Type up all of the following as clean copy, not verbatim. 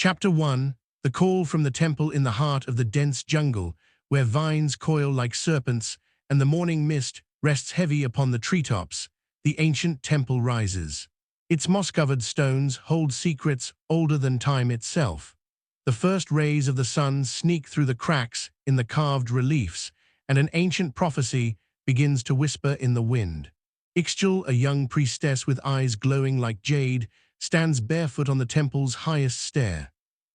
Chapter 1. The call from the temple in the heart of the dense jungle, where vines coil like serpents and the morning mist rests heavy upon the treetops. The ancient temple rises. Its moss-covered stones hold secrets older than time itself. The first rays of the sun sneak through the cracks in the carved reliefs, and an ancient prophecy begins to whisper in the wind. Ixchel, a young priestess with eyes glowing like jade, stands barefoot on the temple's highest stair.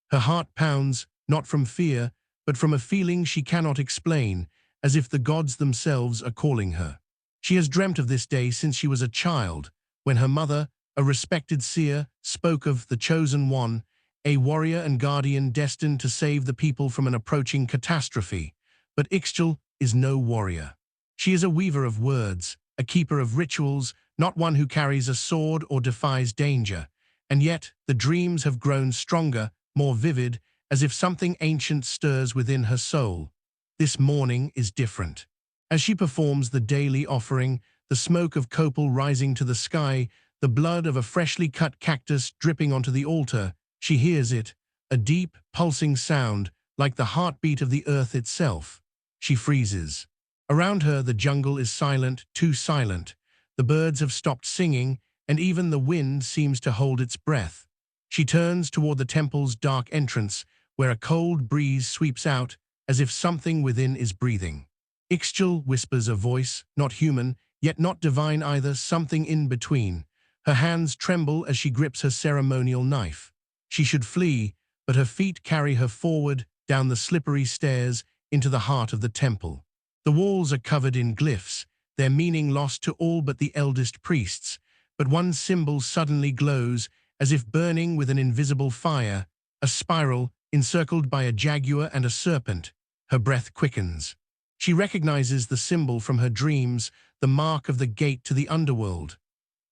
Her heart pounds, not from fear, but from a feeling she cannot explain, as if the gods themselves are calling her. She has dreamt of this day since she was a child, when her mother, a respected seer, spoke of the Chosen One, a warrior and guardian destined to save the people from an approaching catastrophe. But Ixchel is no warrior. She is a weaver of words, a keeper of rituals, not one who carries a sword or defies danger. And yet, the dreams have grown stronger, more vivid, as if something ancient stirs within her soul. This morning is different. As she performs the daily offering, the smoke of copal rising to the sky, the blood of a freshly cut cactus dripping onto the altar, she hears it, a deep, pulsing sound, like the heartbeat of the earth itself. She freezes. Around her, the jungle is silent, too silent. The birds have stopped singing, and even the wind seems to hold its breath. She turns toward the temple's dark entrance, where a cold breeze sweeps out, as if something within is breathing. Ixchel whispers a voice, not human, yet not divine either, something in between. Her hands tremble as she grips her ceremonial knife. She should flee, but her feet carry her forward, down the slippery stairs, into the heart of the temple. The walls are covered in glyphs, their meaning lost to all but the eldest priests, but one symbol suddenly glows, as if burning with an invisible fire, a spiral encircled by a jaguar and a serpent. Her breath quickens. She recognizes the symbol from her dreams, the mark of the gate to the underworld.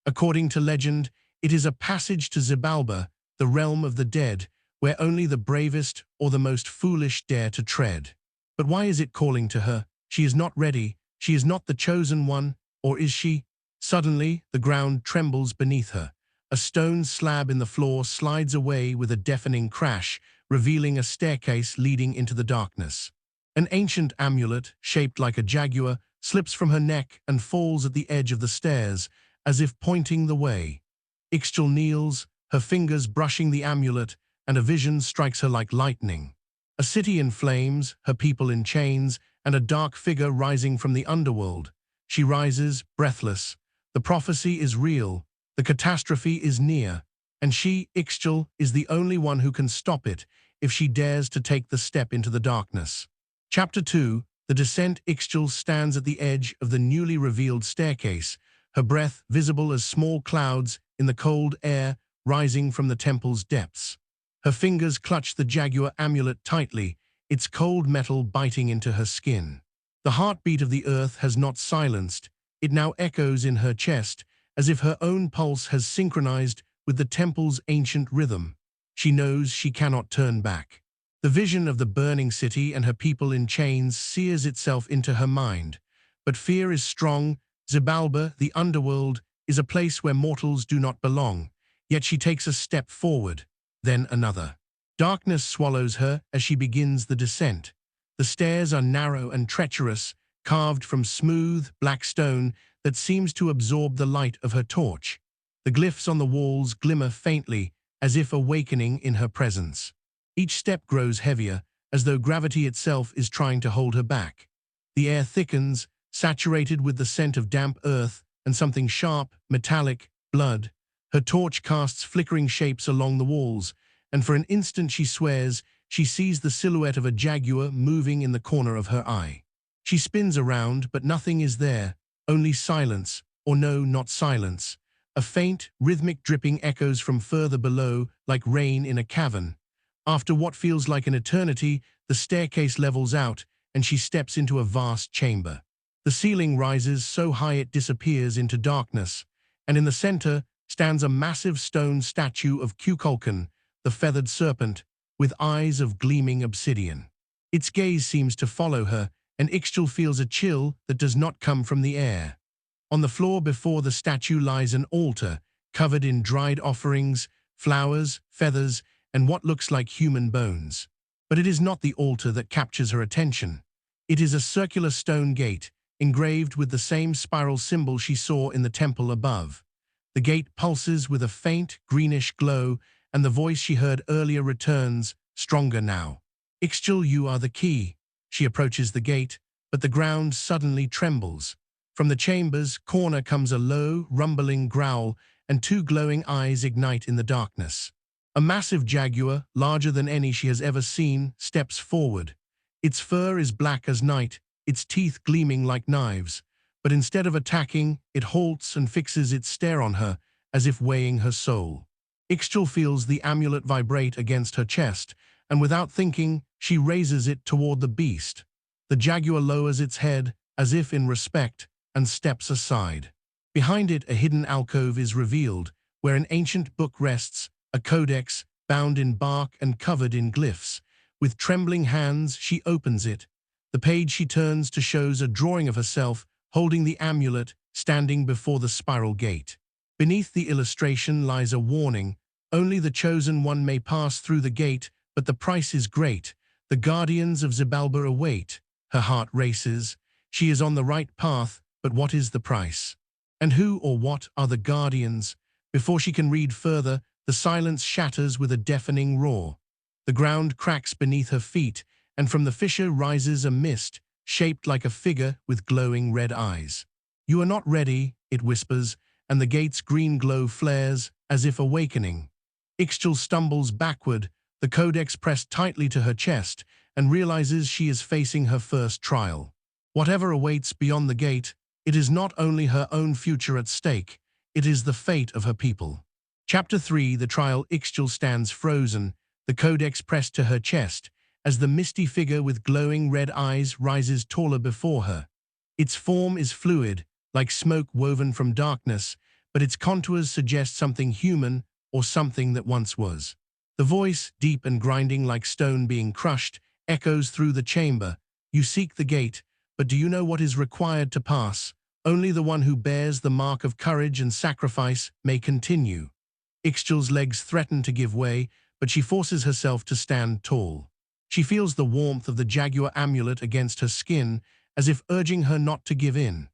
According to legend, it is a passage to Xibalba, the realm of the dead, where only the bravest or the most foolish dare to tread. But why is it calling to her? She is not ready. She is not the chosen one, or is she? Suddenly, the ground trembles beneath her. A stone slab in the floor slides away with a deafening crash, revealing a staircase leading into the darkness. An ancient amulet, shaped like a jaguar, slips from her neck and falls at the edge of the stairs, as if pointing the way. Ixchel kneels, her fingers brushing the amulet, and a vision strikes her like lightning. A city in flames, her people in chains, and a dark figure rising from the underworld. She rises, breathless. The prophecy is real. The catastrophe is near. And she, Ixchel, is the only one who can stop it if she dares to take the step into the darkness. Chapter 2. The Descent. Ixchel stands at the edge of the newly revealed staircase, her breath visible as small clouds in the cold air rising from the temple's depths. Her fingers clutch the jaguar amulet tightly, its cold metal biting into her skin. The heartbeat of the earth has not silenced. It now echoes in her chest, as if her own pulse has synchronized with the temple's ancient rhythm. She knows she cannot turn back. The vision of the burning city and her people in chains sears itself into her mind. But fear is strong. Xibalba, the underworld, is a place where mortals do not belong. Yet she takes a step forward, then another. Darkness swallows her as she begins the descent. The stairs are narrow and treacherous, carved from smooth, black stone that seems to absorb the light of her torch. The glyphs on the walls glimmer faintly, as if awakening in her presence. Each step grows heavier, as though gravity itself is trying to hold her back. The air thickens, saturated with the scent of damp earth and something sharp, metallic, blood. Her torch casts flickering shapes along the walls, and for an instant she swears she sees the silhouette of a jaguar moving in the corner of her eye. She spins around, but nothing is there, only silence, or no, not silence. A faint, rhythmic dripping echoes from further below, like rain in a cavern. After what feels like an eternity, the staircase levels out, and she steps into a vast chamber. The ceiling rises so high it disappears into darkness, and in the center stands a massive stone statue of Kukulkan, the feathered serpent, with eyes of gleaming obsidian. Its gaze seems to follow her, and Ixchel feels a chill that does not come from the air. On the floor before the statue lies an altar, covered in dried offerings, flowers, feathers, and what looks like human bones. But it is not the altar that captures her attention. It is a circular stone gate, engraved with the same spiral symbol she saw in the temple above. The gate pulses with a faint, greenish glow, and the voice she heard earlier returns, stronger now. Ixchel, you are the key. She approaches the gate, but the ground suddenly trembles. From the chamber's corner comes a low, rumbling growl, and two glowing eyes ignite in the darkness. A massive jaguar, larger than any she has ever seen, steps forward. Its fur is black as night, its teeth gleaming like knives. But instead of attacking, it halts and fixes its stare on her, as if weighing her soul. Ixchel feels the amulet vibrate against her chest, and without thinking, she raises it toward the beast. The jaguar lowers its head, as if in respect, and steps aside. Behind it, a hidden alcove is revealed, where an ancient book rests, a codex, bound in bark and covered in glyphs. With trembling hands, she opens it. The page she turns to shows a drawing of herself, holding the amulet, standing before the spiral gate. Beneath the illustration lies a warning. Only the chosen one may pass through the gate, but the price is great. The guardians of Xibalba await. Her heart races. She is on the right path, but what is the price? And who or what are the guardians? Before she can read further, the silence shatters with a deafening roar. The ground cracks beneath her feet, and from the fissure rises a mist, shaped like a figure with glowing red eyes. You are not ready, it whispers, and the gate's green glow flares, as if awakening. Ixchel stumbles backward, the codex pressed tightly to her chest, and realizes she is facing her first trial. Whatever awaits beyond the gate, it is not only her own future at stake, it is the fate of her people. Chapter 3, The Trial. Ixchel stands frozen, the codex pressed to her chest, as the misty figure with glowing red eyes rises taller before her. Its form is fluid, like smoke woven from darkness, but its contours suggest something human or something that once was. The voice, deep and grinding like stone being crushed, echoes through the chamber. You seek the gate, but do you know what is required to pass? Only the one who bears the mark of courage and sacrifice may continue. Ixchel's legs threaten to give way, but she forces herself to stand tall. She feels the warmth of the jaguar amulet against her skin, as if urging her not to give in.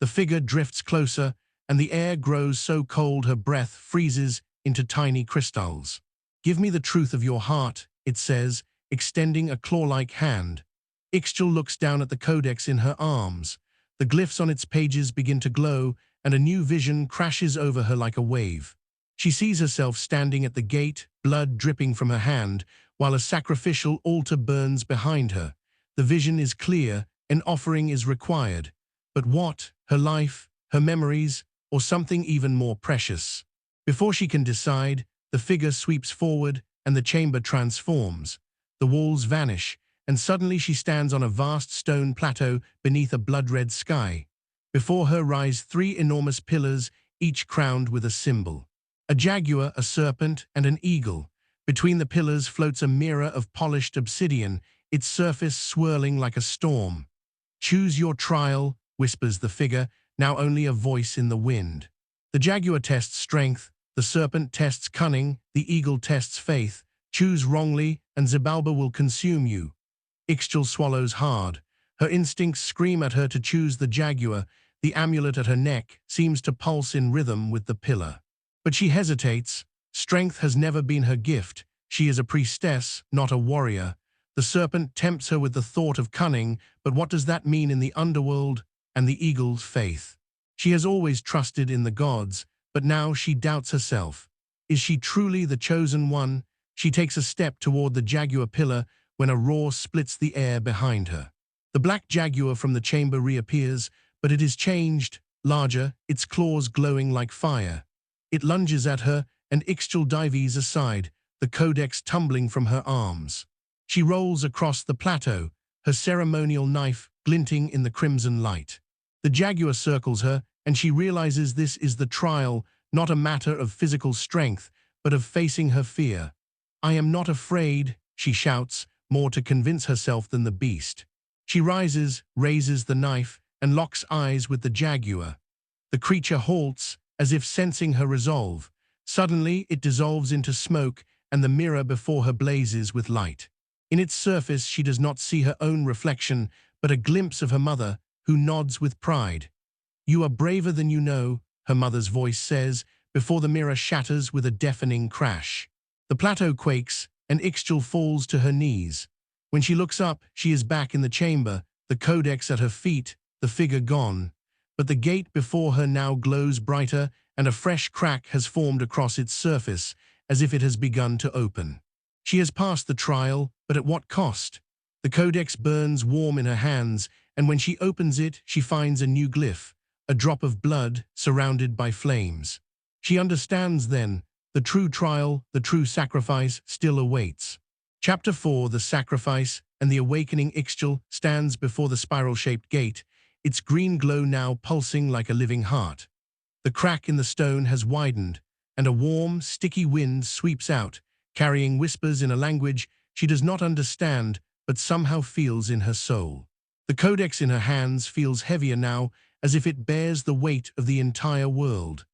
The figure drifts closer, and the air grows so cold her breath freezes into tiny crystals. Give me the truth of your heart, it says, extending a claw-like hand. Ixchel looks down at the codex in her arms. The glyphs on its pages begin to glow, and a new vision crashes over her like a wave. She sees herself standing at the gate, blood dripping from her hand, while a sacrificial altar burns behind her. The vision is clear, an offering is required. But what? Her life, her memories, or something even more precious? Before she can decide, the figure sweeps forward, and the chamber transforms. The walls vanish, and suddenly she stands on a vast stone plateau beneath a blood-red sky. Before her rise three enormous pillars, each crowned with a symbol. A jaguar, a serpent, and an eagle. Between the pillars floats a mirror of polished obsidian, its surface swirling like a storm. Choose your trial, whispers the figure, now only a voice in the wind. The jaguar tests strength, the serpent tests cunning, the eagle tests faith. Choose wrongly, and Xibalba will consume you. Ixchel swallows hard. Her instincts scream at her to choose the jaguar. The amulet at her neck seems to pulse in rhythm with the pillar. But she hesitates. Strength has never been her gift. She is a priestess, not a warrior. The serpent tempts her with the thought of cunning, but what does that mean in the underworld? And the eagle's faith. She has always trusted in the gods, but now she doubts herself. Is she truly the chosen one? She takes a step toward the jaguar pillar when a roar splits the air behind her. The black jaguar from the chamber reappears, but it is changed, larger, its claws glowing like fire. It lunges at her, and Ixchel dives aside, the codex tumbling from her arms. She rolls across the plateau, her ceremonial knife glinting in the crimson light. The jaguar circles her, and she realizes this is the trial, not a matter of physical strength, but of facing her fear. I am not afraid, she shouts, more to convince herself than the beast. She rises, raises the knife, and locks eyes with the jaguar. The creature halts, as if sensing her resolve. Suddenly, it dissolves into smoke, and the mirror before her blazes with light. In its surface she does not see her own reflection, but a glimpse of her mother, who nods with pride. "You are braver than you know," her mother's voice says, before the mirror shatters with a deafening crash. The plateau quakes, and Ixchel falls to her knees. When she looks up, she is back in the chamber, the codex at her feet, the figure gone. But the gate before her now glows brighter, and a fresh crack has formed across its surface, as if it has begun to open. She has passed the trial, but at what cost? The codex burns warm in her hands, and when she opens it, she finds a new glyph, a drop of blood surrounded by flames. She understands then, the true trial, the true sacrifice still awaits. Chapter 4, The Sacrifice and the Awakening. Ixchel stands before the spiral-shaped gate, its green glow now pulsing like a living heart. The crack in the stone has widened, and a warm, sticky wind sweeps out, carrying whispers in a language she does not understand but somehow feels in her soul. The codex in her hands feels heavier now, as if it bears the weight of the entire world.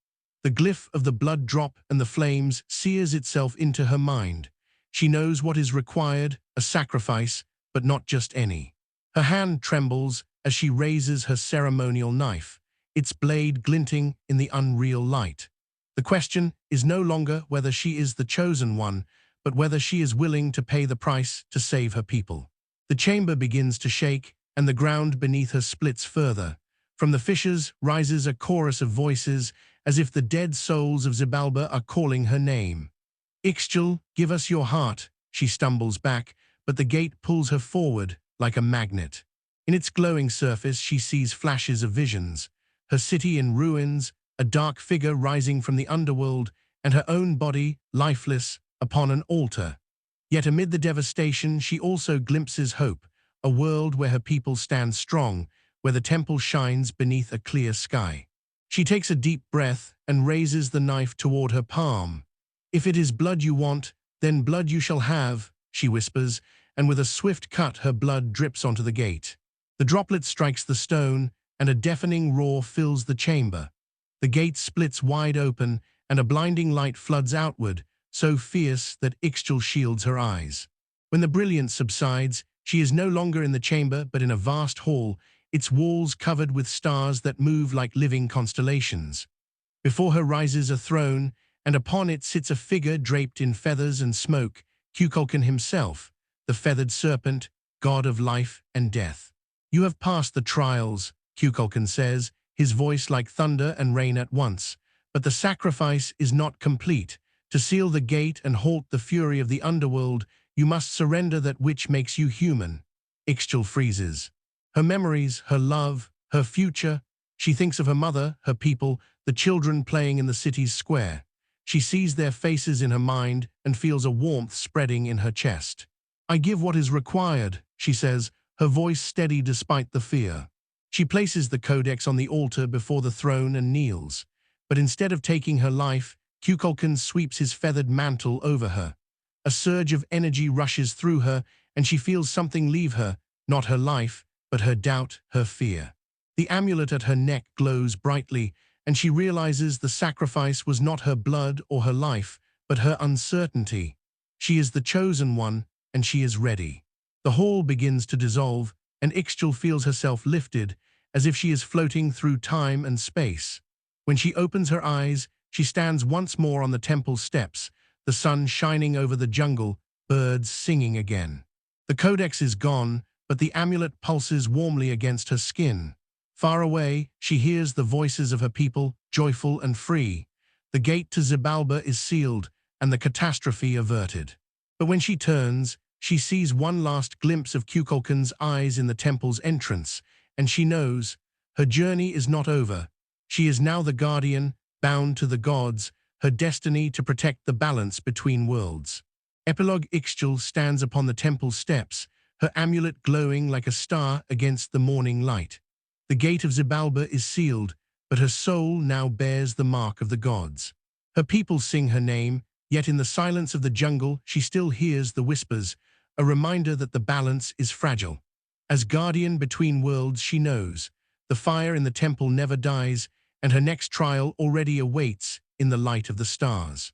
The glyph of the blood drop and the flames sears itself into her mind. She knows what is required, a sacrifice, but not just any. Her hand trembles as she raises her ceremonial knife, its blade glinting in the unreal light. The question is no longer whether she is the chosen one, but whether she is willing to pay the price to save her people. The chamber begins to shake, and the ground beneath her splits further. From the fissures rises a chorus of voices, as if the dead souls of Xibalba are calling her name. "Ixchel, give us your heart," she stumbles back, but the gate pulls her forward like a magnet. In its glowing surface she sees flashes of visions, her city in ruins, a dark figure rising from the underworld, and her own body, lifeless, upon an altar. Yet amid the devastation she also glimpses hope, a world where her people stand strong, where the temple shines beneath a clear sky. She takes a deep breath and raises the knife toward her palm. "If it is blood you want, then blood you shall have," she whispers, and with a swift cut her blood drips onto the gate. The droplet strikes the stone, and a deafening roar fills the chamber. The gate splits wide open, and a blinding light floods outward, so fierce that Ixchel shields her eyes. When the brilliance subsides, she is no longer in the chamber but in a vast hall, its walls covered with stars that move like living constellations. Before her rises a throne, and upon it sits a figure draped in feathers and smoke, Ixchel himself, the feathered serpent, god of life and death. "You have passed the trials," Ixchel says, his voice like thunder and rain at once. "But the sacrifice is not complete. To seal the gate and halt the fury of the underworld, you must surrender that which makes you human." Ixchel freezes. Her memories, her love, her future. She thinks of her mother, her people, the children playing in the city's square. She sees their faces in her mind and feels a warmth spreading in her chest. "I give what is required," she says, her voice steady despite the fear. She places the codex on the altar before the throne and kneels. But instead of taking her life, Ixchel sweeps his feathered mantle over her. A surge of energy rushes through her, and she feels something leave her, not her life, but her doubt, her fear. The amulet at her neck glows brightly, and she realizes the sacrifice was not her blood or her life, but her uncertainty. She is the chosen one, and she is ready. The hall begins to dissolve, and Ixchel feels herself lifted, as if she is floating through time and space. When she opens her eyes, she stands once more on the temple steps, the sun shining over the jungle, birds singing again. The codex is gone, but the amulet pulses warmly against her skin. Far away, she hears the voices of her people, joyful and free. The gate to Xibalba is sealed, and the catastrophe averted. But when she turns, she sees one last glimpse of Ixchel's eyes in the temple's entrance, and she knows her journey is not over. She is now the guardian, bound to the gods, her destiny to protect the balance between worlds. Epilogue. Ixchel stands upon the temple steps, her amulet glowing like a star against the morning light. The gate of Xibalba is sealed, but her soul now bears the mark of the gods. Her people sing her name, yet in the silence of the jungle she still hears the whispers, a reminder that the balance is fragile. As guardian between worlds she knows, the fire in the temple never dies, and her next trial already awaits in the light of the stars.